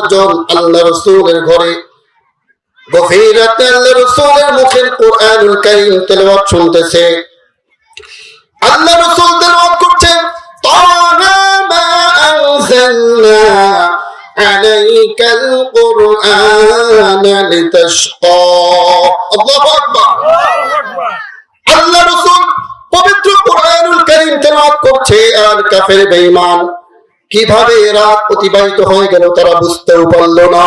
চারজন আল্লাহ রাসূলের ঘরে গভীর রাতে আল্লাহ রাসূলের মুখের কোরআনুল কারীম তেলাওয়াত শুনতেছে। আল্লাহ রাসূল তেলাওয়াত করছেন, তাহা মা আনজালনা আলাইকাল কুরআনা লিতাশকা। আল্লাহু আকবার। আল্লাহ রাসূল পবিত্র কোরআনুল কারীম তেলাওয়াত করছে, আর কাফের বেঈমান কিভাবে রাত অতিবাহিত হয়ে গেল তারা বুঝতেও পারল না।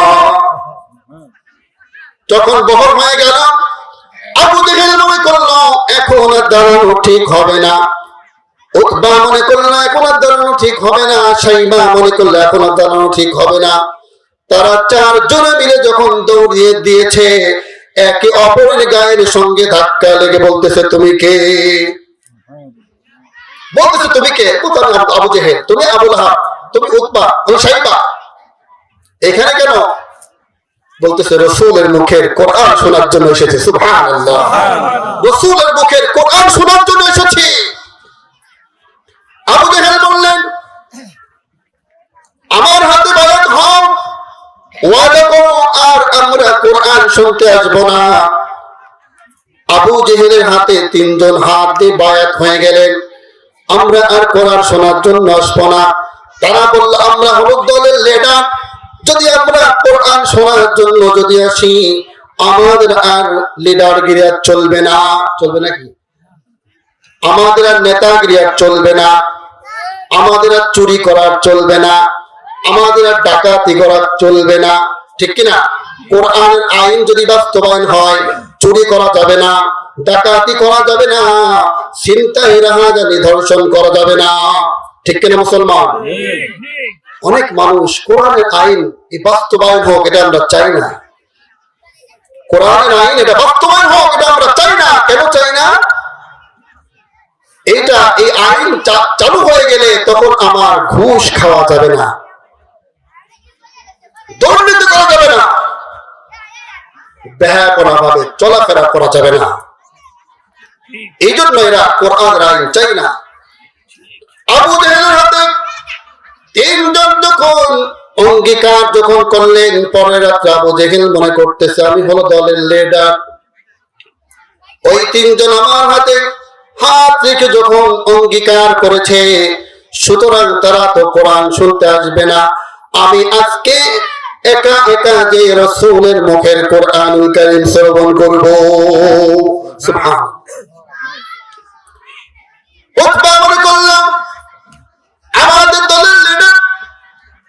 যখন বহর হয়ে গেল, আবু জেহেল মনে করলো এখন আর দাঁড়ানো ঠিক হবে না, উতবা মনে করলো এখন আর দাঁড়ানো ঠিক হবে না, শাইবা মনে করলো এখন আর দাঁড়ানো ঠিক হবে না। তারা চারজনে মিলে যখন দৌড়িয়ে দিয়েছে, একে অপরের গায়ের সঙ্গে ধাক্কা লেগে বলতেছে, তুমি কে? বলতেছে তুমি কে? আবু জেহেল, তুমি আবু লাহাব, তুমি উতবা, তুমি শাইবা। এখানে কেন? বলতেছে রাসূলের মুখের কোরআন শোনার জন্য এসেছে। সুবহানাল্লাহ, রাসূলের মুখের কোরআন শোনার জন্য এসেছি। আবু জেহেল বললেন, আমার হাতে বায়াত হও, ওয়াদা করো আর আমরা কোরআন শুনতে আসবো না। আবু জেহেলের হাতে তিনজন হাত দিয়ে বায়াত হয়ে গেলেন, আমরা আর কোরআন শোনার জন্য আসবো না। তারা বলল, আমরা হলো দলের লিডার, যদি আমরা কোরআন শোনার জন্য যদি আসি, আমাদের আর লিডারগিরি আর চলবে না। চলবে নাকি? আমাদের আর নেতাগিরি আর চলবে না, আমাদের আর চুরি করার চলবে না, আমাদের আর ডাকাতি করার চলবে না, ঠিক কিনা? কোরআনের আইন যদি বাস্তবায়ন হয়, চুরি করা যাবে না, ডাকাতি করা যাবে না, ছিনতাই রাহাজানি ধর্ষণ করা যাবে না, ঠিক কিনা মুসলমান? অনেক মানুষ কোরআনের আইন বাস্তবায়ন হোক এটা আমরা চাই না। কোরআনের আইন এটা বাস্তবায়ন হোক এটা আমরা চাই না। কেন চাই না? এটা এই আইন চালু হয়ে গেলে তখন আমার ঘুষ খাওয়া যাবে না, দুর্নীতি করা যাবে না, বেহায়াপনা ভাবে চলাফেরা করা যাবে না। এই জন্য এরা কোরআনের আইন চাই না। আবু জেহেলের হাতে তিনজন যখন অঙ্গীকার যখন করলেন, পরের রাত্রে আবু জেহেল মনে করতেছে আমি হলো দলের লিডার। ওই তিনজন আমার হাতে হাত রেখে যখন অঙ্গীকার করেছে, সুতরাং তারা তো কোরআন শুনতে আসবে না, আমি আজকে একা একা যে রাসূলের মুখের কোরআনুল কারীম শ্রবণ করব। সুবহানাল্লাহ। উতবা মনে করলাম আমাদের দলের লিডার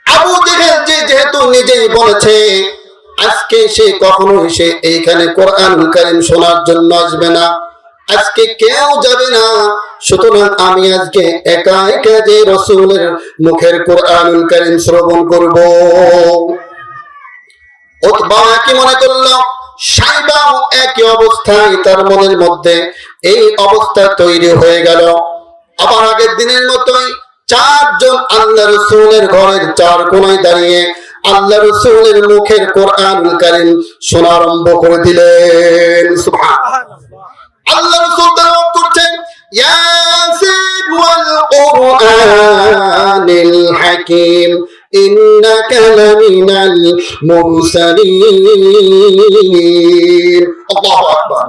আবু জেহেল যেহেতু নিজেই বলেছে আজকে সে কখনোই সে এইখানে কোরআনুল কারীম শোনার জন্য আসবে না, আজকে কেউ যাবে না, সুতরাং আমি আজকে একা একা যে রাসূলের মুখের কোরআনুল কারীম শ্রবণ করব। উতবা কি মনে করলো, শাইবাও একই অবস্থায়, তার মনের মধ্যে এই অবস্থা তৈরি হয়ে গেল। আবার আগের দিনের মতোই চারজন আল্লাহ রাসূলের ঘরের চার কোণায় দাঁড়িয়ে আল্লাহ রাসূলের মুখের কোরআনুল কারীম শোনা আরম্ভ করে দিলেন। সুবহানাল্লাহ। আল্লাহ রাসূল তেলাওয়াত করছেন, ইয়াসিন ওয়াল কুরআনিল হাকীম ইন্নাকা লামিনাল মুরসালিন। আল্লাহু আকবার।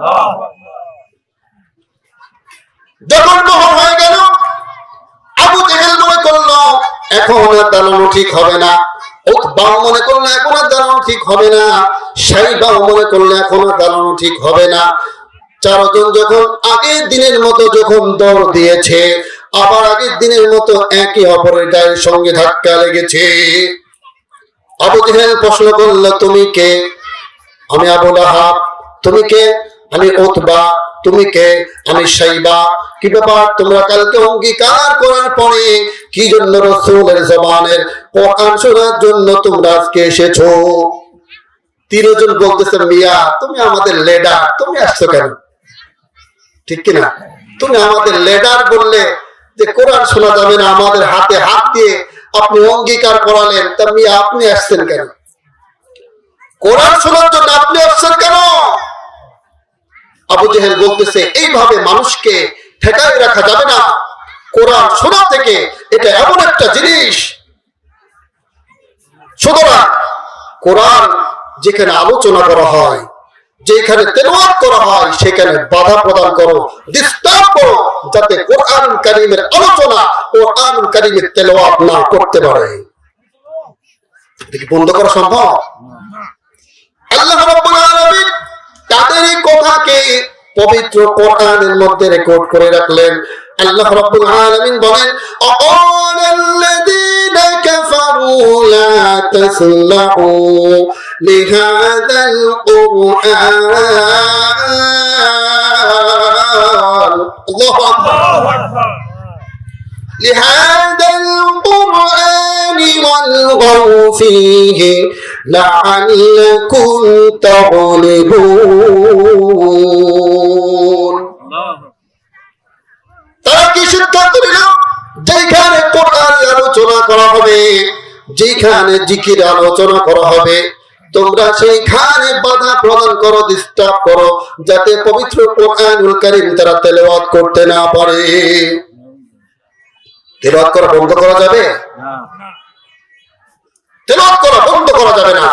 যখন বহর হয়ে গেল, আবু জেহেল মনে করলো এখন আর দাঁড়ানো ঠিক হবে না, উতবা মনে করলো এখন আর দাঁড়ানো ঠিক হবে না, শাইবা মনে করলো এখন আর দাঁড়ানো ঠিক হবে না। চারজন যখন আগের দিনের মতো যখন দৌড় দিয়েছে, আবার আগের দিনের মতো একে অপরের গায়ের সঙ্গে ধাক্কা লেগেছে। আবু জেহেল প্রশ্ন করলো, তুমি কে? আমি আবু লাহাব। তুমি কে? আমি উতবা। তুমি কে? আমি শাইবা। কি ব্যাপার, তোমরা কালকে অঙ্গীকার করার পরে কি জন্য রাসূলের জবানের কোরআন শোনার জন্য তোমরা আজকে এসেছো? তিনজন বলতেছে, মিয়া তুমি আমাদের লিডার, তুমি আসছো কেন? ঠিক কিনা? তুমি আমাদের লিডার বললে যে কোরআন শোনা যাবে না, আমাদের হাতে হাত দিয়ে আপনি অঙ্গীকার করালেন, তা মিয়া আপনি আসছেন কেন? কোরআন শোনার জন্য আপনি আসছেন কেন? আবু জেহেল বলতেছে, এইভাবে মানুষকে ঠেকায় রাখা যাবে না, কোরআন শোনা থেকে এটা এমন একটা জিনিস, সুতরাং কোরআন যেখানে আলোচনা করা হয়, যেখানে তেলাওয়াত করা হয়, সেখানে বাধা প্রদান করো, ডিস্টার্ব করো, যাতে কোরআনুল কারীমের আলোচনা, কোরআনুল কারীমের তেলাওয়াত না করতে পারে। এটা কি বন্ধ করা সম্ভব? আল্লাহ রাব্বুল আলামিন তাদের এই কথাকে পবিত্র কোরআনের মধ্যে রেকর্ড করে রাখলেন। আল্লাহ রাব্বুল আলামিন বলেন, আল্লাযীনা কাফারু লা তাসমাউ লিহাযাল কুরআন। আল্লাহু আকবার। لهذا القرآن والغوا فيه لعلكم تغلبون। তারা কি সিদ্ধান্ত নিল? যেখানে কোরআনের আলোচনা করা হবে, যেখানে জিকির আলোচনা করা হবে, তোমরা সেইখানে বাধা প্রদান করো, ডিস্টার্ব করো, যাতে পবিত্র কোরআনুল কারীম তারা তেলাওয়াত করতে না পারে। তেলাওয়াত করা বন্ধ করা যাবে না, তেলাওয়াত করা বন্ধ করা যাবে না।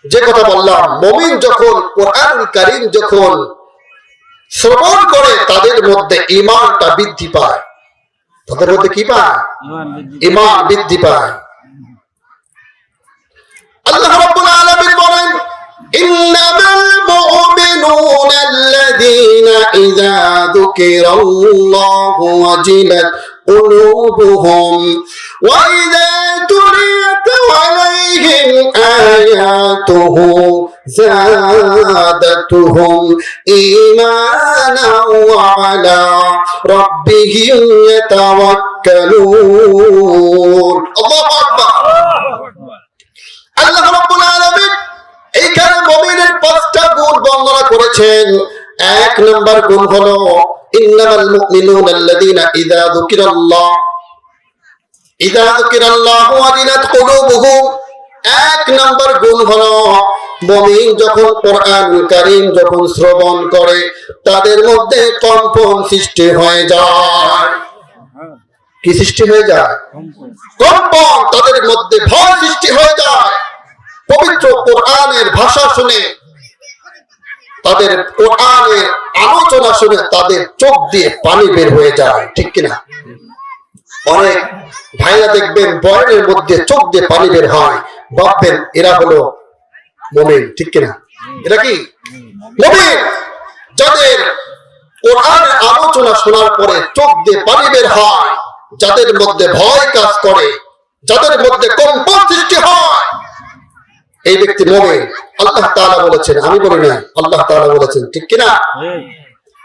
যে কথা বললাম, মুমিন যখন কোরআনুল কারীম যখন শ্রবণ করে, তাদের মধ্যে ঈমানটা বৃদ্ধি পায়। তাদের মধ্যে কি পায়? ঈমান বৃদ্ধি পায়। আল্লাহ রাব্বুল আলামিন বলেন, ইন্নামাল মুমিনুনা আল্লাযীনা ইযা যুকিরাল্লাহু ওয়াজিলাত কুলুবুহুম ওয়া ইযা তুলিয়াত আলাইহিম আয়াতুহু যাদাতুহুম ঈমানান ওয়া আলা রাব্বিহিম ইয়াতাওয়াক্কালুন। আল্লাহু আকবার। আল্লাহ রাব্বুল আলামিন এইখানে মুমিনের 5টা গুণ বর্ণনা করেছেন। 1 নাম্বার গুণ হলো ইন্নামাল মুমিনুনা আল্লাযীনা ইযা যুকিরাল্লাহু ওয়াজিলাত কুলুবুহুম। 1 নাম্বার গুণ হলো মুমিন যখন কোরআনুল কারীম যখন শ্রবণ করে, তাদের মধ্যে কম্পন সৃষ্টি হয়ে যায়। কি সৃষ্টি হয়ে যায়? কম্পন। তাদের মধ্যে ভয় সৃষ্টি হয়ে যায়। পবিত্র কোরআনের ভাষা শুনে, তাদের কোরআনের আলোচনা শুনে তাদের চোখ দিয়ে পানি বের হয়ে যায়। ঠিক কিনা? অনেক ভাইরা দেখবেন বয়ানের মধ্যে চোখ দিয়ে পানি বের হয়, ভাববেন এরা হলো মুমিন। ঠিক কিনা? এটা কি মুমিন? যাদের কোরআনের আলোচনা শোনার পরে চোখ দিয়ে পানি বের হয়, যাদের মধ্যে ভয় কাজ করে, যাদের মধ্যে কম্পন সৃষ্টি হয়, এই ব্যক্তি মুমিন। আল্লাহ তাআলা বলেছেন, আমি বলি না, আল্লাহ তাআলা বলেছেন। ঠিক কিনা?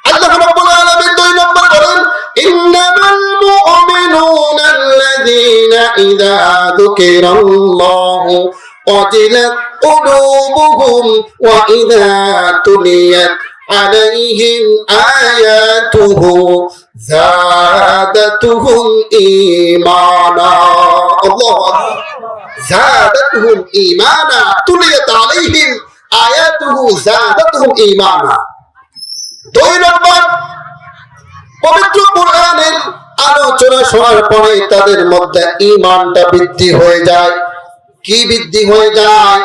আল্লাহ রাব্বুল আলামিন 2 নম্বর বলেন, ইন্নামাল মুমিনুনা আল্লাযীনা ইযা যুকিরাল্লাহু ওয়াজিলাত কুলুবুহুম ওয়া ইযা তুলিয়াত আলাইহিম আয়াতুহু যাদাতুহুম ঈমানা। আল্লাহু আকবার। যাদাতুহুম ঈমানা, তুলিয়াত আলাইহিম আয়াতুহু যাদাতুহুম ঈমানা। 2 নম্বর, পবিত্র কোরআনের আলোচনা শোনার পরে তাদের মধ্যে ঈমানটা বৃদ্ধি হয়ে যায়। কি বৃদ্ধি হয়ে যায়?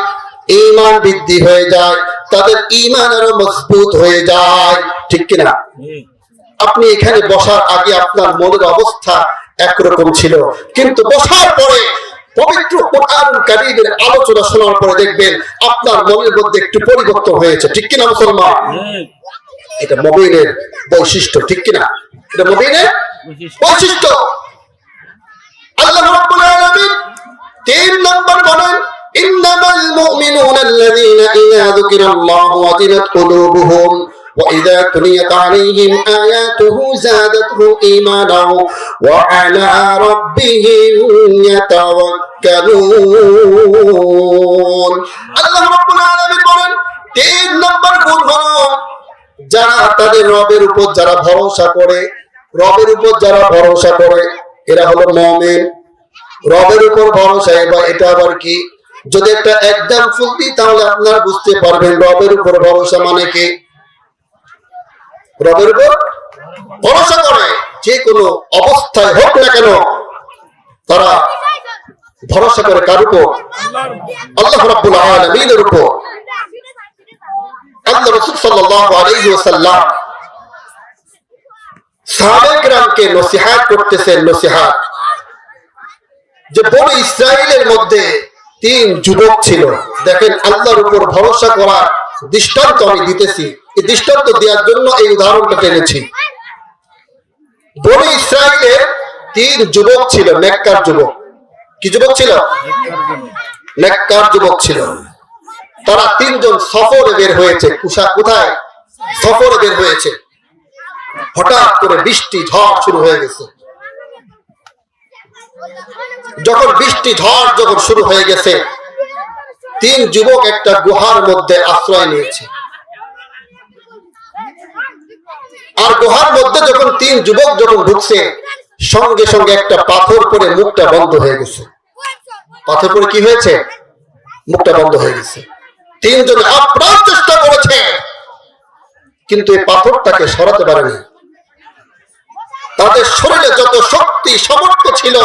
ঈমান বৃদ্ধি হয়ে যায়। তাদের ঈমান আরো মজবুত হয়ে যায়। ঠিক কিনা? আপনি এখানে বসার আগে আপনার মনের অবস্থা একরকম ছিল, কিন্তু বসার পরে পবিত্র কোরআনুল কারীমের আলোচনা শোনার পরে দেখবেন আপনার মনের মধ্যে একটু পরিবর্তন হয়েছে। ঠিক কিনা মুসলমান? এটা মুমিনের বৈশিষ্ট্য। ঠিক কিনা? এটা মুমিনের বৈশিষ্ট্য। আল্লাহ রাব্বুল আলামিন 3 নম্বর বলেন, ইন্নামাল মুমিনুনা আল্লাযীনা ইযা যুকিরাল্লাহু ওয়াজিলাত কুলুবুহুম ওয়া ইযা তুলিয়াত আলাইহিম আয়াতুহু যাদাতুহুম ঈমানান ওয়া আলা রাব্বিহিম ইয়াতাওয়াক্কালুন। আল্লাহ রাব্বুল আলামিন বলেন, 3 নম্বর গুণ হলো যারা তাদের রবের উপর যারা ভরসা করে, রবের উপর যারা ভরসা করে, এরা হলো মুমিন। রবের উপর ভরসা, এটা আবার কি? যদি একটা एग्जांपल দিই তাহলে আপনারা বুঝতে পারবেন রবের উপর ভরসা মানে কি। রবের উপর ভরসা করে যে কোনো অবস্থায় হোক না কেন তারা ভরসা করে কার উপর? আল্লাহ রাব্বুল আলামিনের উপর। আল্লাহ রাসূল সাল্লাল্লাহু আলাইহি ওয়াসাল্লাম সাহাবায়ে কেরামকে নসিহত করতেছেন, নসিহত যে বনি ইসরাইলের মধ্যে 3 যুবক ছিল। দেখেন, আল্লাহর উপর ভরসা করার দৃষ্টান্ত আমি দিতেছি। এই দৃষ্টান্ত দেওয়ার জন্য এই উদাহরণটা টেনেছি। বনি ইসরাইলের 3 যুবক ছিল, নেককার যুবক। কি যুবক ছিল? নেককার যুবক ছিল। তারা 3 জন সফরে বের হয়েছে। কোথায়? সফরে বের হয়েছে। হঠাৎ করে বৃষ্টি ঝড় শুরু হয়ে গেছে। যখন বৃষ্টি ঝড় যখন শুরু হয়ে গেছে, 3 যুবক একটা গুহার মধ্যে আশ্রয় নিয়েছে। আর গুহার মধ্যে যখন 3 যুবক যখন ঢুকছে, সঙ্গে সঙ্গে একটা পাথর পড়ে মুখটা বন্ধ হয়ে গেছে। পাথর পড়ে কি হয়েছে? মুখটা বন্ধ হয়ে গেছে। 3 জন আপ্রাণ চেষ্টা করেছে, কিন্তু এই পাথরটাকে সরাতে পারেনি। তাদের শরীরে যত শক্তি সামর্থ্য ছিল,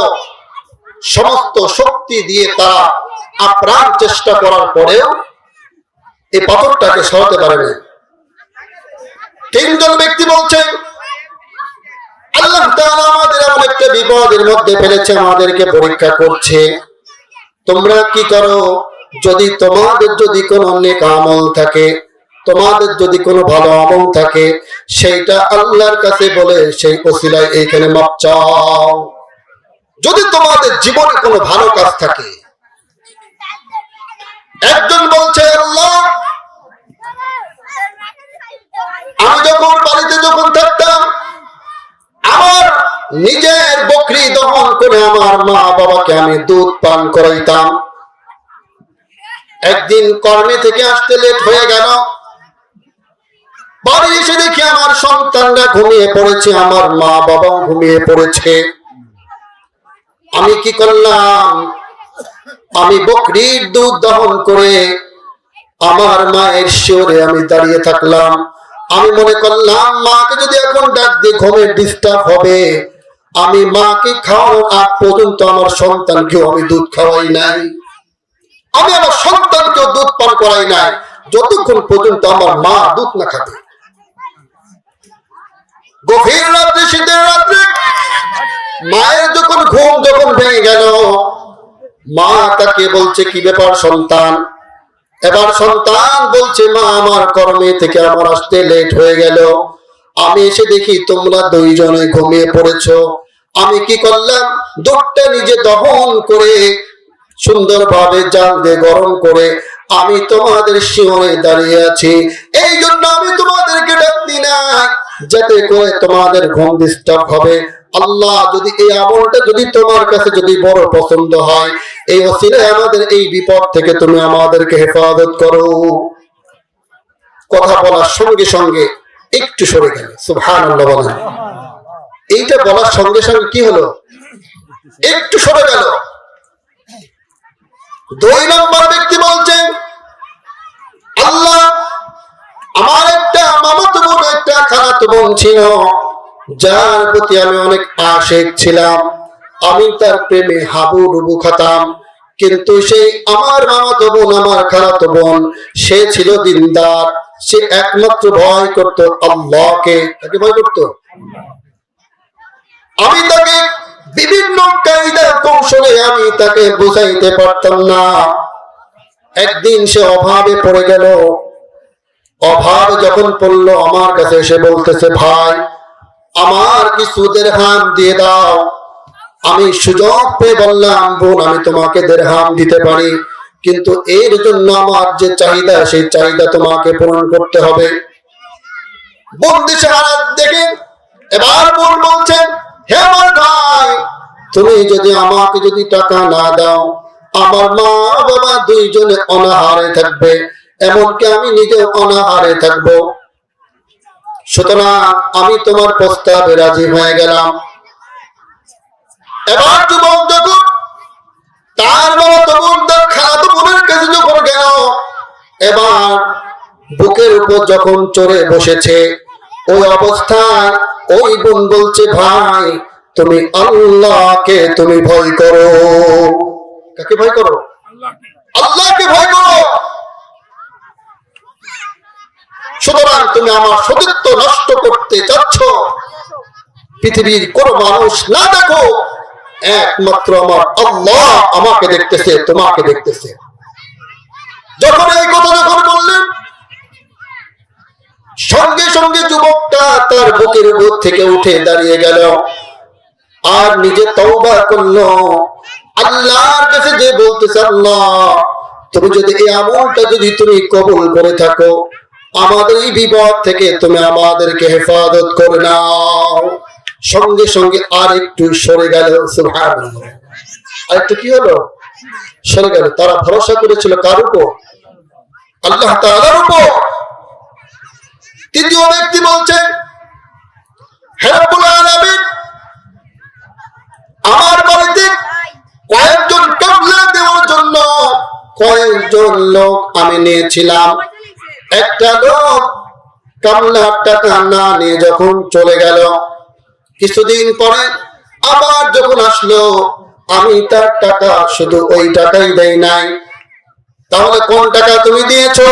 সমস্ত শক্তি দিয়ে তারা আপ্রাণ চেষ্টা করার পরেও এই পাথরটাকে সরাতে পারেনি। 3 জন ব্যক্তি বলছেন, আল্লাহ তাআলা আমাদের এমন একটা বিপদের মধ্যে ফেলেছে, আমাদেরকে পরীক্ষা করছে। তোমরা কি করো? যদি তোমাদের যদি কোনো নেক আমল থাকে, তোমাদের যদি কোনো ভালো আমল থাকে, সেইটা আল্লাহর কাছে বলে সেই ওসিলায় এইখানে মাপ চাও। যদি তোমাদের জীবনে কোনো ভালো কাজ থাকে। একজন বলছে, আল্লাহ, আমি যখন বাড়িতে যখন থাকতাম, আমার নিজের বকরি দহন করে আমার মা বাবাকে আমি দুধ পান করাইতাম। একদিন কর্মে থেকে আসতে লেট হয়ে গেল। বাড়ি এসে দেখি আমার সন্তানরা ঘুমিয়ে পড়েছে, আমার মা বাবাও ঘুমিয়ে পড়েছে। আমি কি করলাম? আমি বকরির দুধ দহন করে আমার মায়ের শিওরে আমি দাঁড়িয়ে থাকলাম। আমি মনে করলাম, মাকে যদি এখন ডাক দিয়ে ঘুমের ডিস্টার্ব হবে। আমি মাকে খাওয়ানোর আগ পর্যন্ত আমার সন্তানকেও আমি দুধ খাওয়াই নাই। আমি আমার সন্তানকেও দুধ পান করাই নাই, যতক্ষণ পর্যন্ত আমার মা দুধ না খাবে। গভীর রাত্রে, শীতের রাত্রে মায়ের যখন ঘুম যখন ভেঙে গেল, মা তাকে বলছে, কি ব্যাপার সন্তান? এবার সন্তান বলছে, মা, আমার কর্মে থেকে আমার আসতে লেট হয়ে গেল। আমি এসে দেখি তোমরা 2 জনে ঘুমিয়ে পড়েছো। আমি কি করলাম? দুধটা নিজে দহন করে সুন্দরভাবে জাল দিয়ে গরম করে আমি তোমাদের শিওরে দাঁড়িয়ে আছি। এই জন্য আমি তোমাদেরকে ডাকছি না, যাতে করে তোমাদের ঘুম ডিস্টার্ব হবে। আল্লাহ, যদি এই আমলটা যদি তোমার কাছে যদি বড় পছন্দ হয়, এই ওসিলায় আমাদের এই বিপদ থেকে তুমি আমাদেরকে হেফাজত করো। কথা বলার সঙ্গে সঙ্গে একটু সরে গেল। সুবহানাল্লাহ বলেন। এইটা বলার সঙ্গে সঙ্গে কি হলো? একটু সরে গেল। 2 নম্বর ব্যক্তি বলছেন, আল্লাহ, আমার একটা মামাতো বোন, একটা খালাতো বোন ছিল, যার প্রতি আমি অনেক আশিক ছিলাম। আমি তার প্রেমে হাবুডুবু খেতাম। কিন্তু সেই আমার মামাতো বোন, আমার খালাতো বোন, সে ছিল দিনদার। সে একমাত্র ভয় করত আল্লাহকে। তাকে ভয় করত। আমি তাকে বিভিন্ন কায়দা কৌশলে আমি তাকে বুঝাইতে পারতাম না। একদিন সে অভাবে পড়ে গেল। অভাব যখন পড়লো, আমার কাছে এসে বলতেছে, ভাই, আমার কিছু দিরহাম দিয়ে দাও। আমি সুযোগ পেয়ে বললাম, বোন, আমি তোমাকে দিরহাম দিতে পারি, কিন্তু এর জন্য আমার যে চাহিদা, সেই চাহিদা তোমাকে পূরণ করতে হবে। বোন দিশেহারা দেখে এবার বোন বলছেন, হে আমার ভাই, তুমি যদি আমাকে যদি টাকা না দাও, আমার মা বাবা 2 জনে অনাহারে থাকবে, এমনকি আমি নিজে অনাহারে থাকবো। সুতরাং আমি তোমার প্রস্তাবে রাজি হয়ে গেলাম। এবার যুবক যখন তার মামাতো বোন তার খালাতো বোনের কাছে যখন গেল, এবার বুকের উপর যখন চড়ে বসেছে, ওই অবস্থায় ওই বোন বলছে, ভাই, তুমি আল্লাহকে তুমি ভয় করো। কাকে ভয় করো? আল্লাহকে ভয় করো। সুতরাং তুমি আমার সতীত্ব নষ্ট করতে চাচ্ছ, পৃথিবীর কোন মানুষ না দেখো, একমাত্র আমার আল্লাহ আমাকে দেখতেছে, তোমাকে দেখতেছে। যখন এই কথা যখন বললেন, সঙ্গে সঙ্গে যুবকটা তার বুকের উপর থেকে উঠে দাঁড়িয়ে গেল আর নিজে তওবা করলো। আল্লাহর কাছে যে বলতেছে, আল্লাহ তুমি যদি এই আমলটা যদি তুমি কবুল করে থাকো, আমাদের এই বিপদ থেকে তুমি আমাদেরকে হেফাজত করে নাও। সঙ্গে সঙ্গে আর একটু সরে গেল। সুবহানাল্লাহ। আর একটু কি হলো? সরে গেল। তারা ভরসা করেছিল কার উপর? আল্লাহ তাআলার উপর। তৃতীয় ব্যক্তি বলছেন, হে রব্বুল আলামিন, আমার বাড়িতে কয়েকজন কামলা দেওয়ার জন্য কয়েকজন লোক আমি নিয়েছিলাম। একটা লোক কামলার টাকা না নিয়ে যখন চলে গেল, কিছুদিন পরে আবার যখন আসলো, আমি তার টাকা শুধু ওই টাকাই দেই নাই। তাহলে কোন টাকা তুমি দিয়েছো?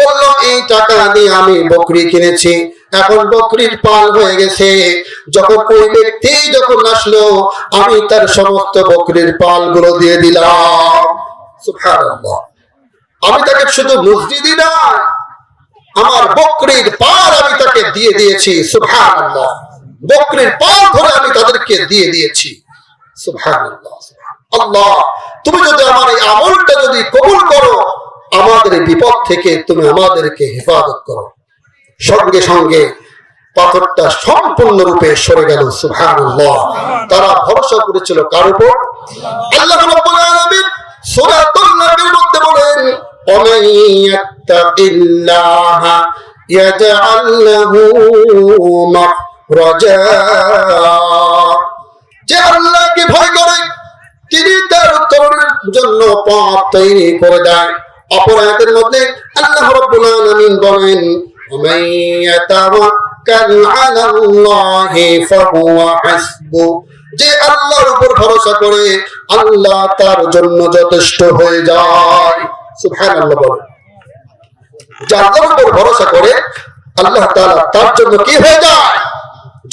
বললো এই টাকা দিয়ে আমি বকরি কিনেছি, এখন বকরির পাল হয়ে গেছে। যখন ওই ব্যক্তি যখন আসলো, আমি তার সমস্ত বকরির পাল গুলো দিয়ে দিলাম। সুবহানাল্লাহ। আমি তাকে শুধু মসজিদই না, আমার বকরির পাল আমি তাকে দিয়ে দিয়েছি। সুবহানাল্লাহ। বকরির পাল ধরে আমি তাদেরকে দিয়ে দিয়েছি। সুবহানাল্লাহ। আল্লাহ তুমি যদি আমার এই আমলটা যদি কবুল করো, আমাদের বিপদ থেকে তুমি আমাদেরকে হেফাজত করো। সঙ্গে সঙ্গে পাথরটা সম্পূর্ণরূপে সরে গেল। সুবহানাল্লাহ। তারা ভরসা করেছিল কার উপর? আল্লাহ রাব্বুল আলামিন সূরাতুল নাহলের মধ্যে বলেন, ওমান ইয়াত্তাকিল্লাহা ইয়াজআল লাহু মাখরাজা। যে আল্লাহকে ভয় করে তিনি তার উত্তরের জন্য পথ তৈরি করে দেন। অপর আয়াতের মধ্যে আল্লাহ রাব্বুল আলামিন বলেন, ওমান ইয়াতাওয়াক্কাল আলাল্লাহি ফাহুয়া হাসবু। যে আল্লাহর উপর ভরসা করে আল্লাহ তার জন্য যথেষ্ট হয়ে যায়। সুবহানাল্লাহ বলেন। যে আল্লাহর উপর ভরসা করে আল্লাহ তাআলা তার জন্য কি হয়ে যায়?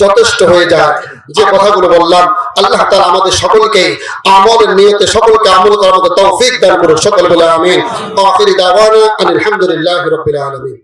যথেষ্ট হয়ে যায়। যে কথাগুলো বললাম, আল্লাহ তাআলা আমাদের সকলকে আমলের নিয়তে সকলকে আমল করার মতো তৌফিক দান করুন। সকলে বলে আমিন। আখির দাওয়ানা আলহামদুলিল্লাহি রাব্বিল আলামিন।